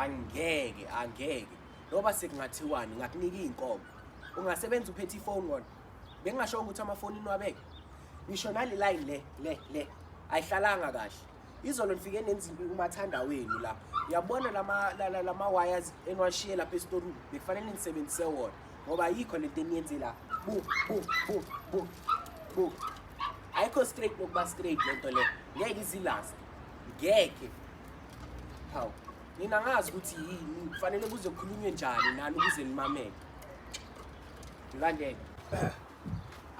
angeke ngoba sekungathiwani ngakunika iy'nkomo ungasebenza uphethe ifoni ngona bengingasho ukuthi amafoni inwabeke ngisho nale line le ayihlalanga kahle izolo nifike nenza umathandaweni la uyabona lama wires enwashiye lapha estoreroom bekufanele nisebenzise wona ngoba ayikho lento eniyenze la bu ayikho straight nokuba straight lento le ngeke izilast ngeke hawu nina ngazi ukuthi yini kufanele kuze kukhulunywe njani nani ukuze nimamele ngandeke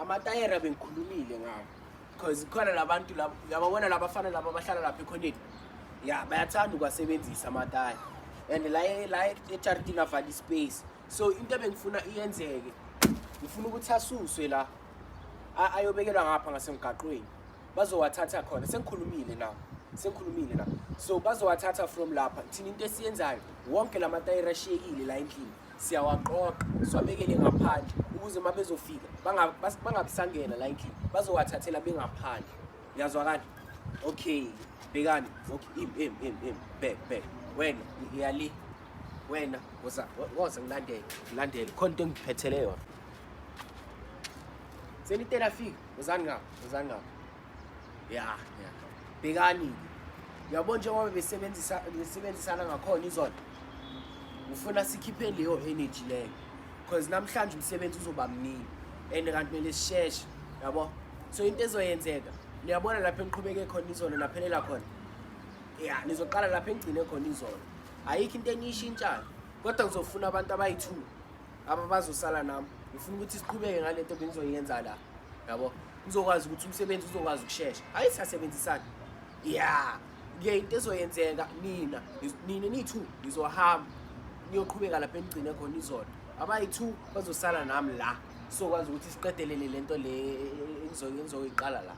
amatayera bengikhulumile ngawo because khona labantu labo uyabona labafana laba abahlala lapha ekhoneni ya bayathanda ukwasebenzisa amataya and la eCharity avali space so into ebengifuna iyenzeke ngifuna ukuthi asuswe la ayobekelwa ngapha ngasemgaqweni bazowathatha khona sengikhulumile la so bazowathatha from lapha thina into esiyenzayo wonke lamatayera ashiyekile la endlini siyawaqoqa siwabekele ngaphandle ukuze mabezofika bangabisangena la endlini bazowathathela bengaphandle uyazwakala okay bekani okay back wena iyali wena woza ngilandele khona into engiphethele yona senitela fika uzani ngapha ya bekani uyabona njengoba besebenzisana ngakhona izona ufuna sikhiphe leyo energy leyo because namhlanje umsebenzi uzoba mningi and kanti mele sisheshe yabo so into ezoyenzeka niyabona lapha engiqhubeke khona izolo naphelela khona ya nizoqala lapha engcine khona izolo ayikho into eniyishintshayo kodwa ngizofuna abantu abayi2 abazosala nami ngifuna ukuthi siqhubeke ngalento bengizoyenza la yabo ngizokwazi ukuthi umsebenzi uzokwazi ukushesha ayisasebenzisana ya into ezoyenzeka nina ni2 nizohamba niyoqhubeka lapha engcine khona izolo abayi2 bazosala nami la sokwazi ukuthi siqedelele lento le engizoyiqala la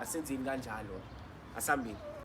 asenzeni kanjalo asambini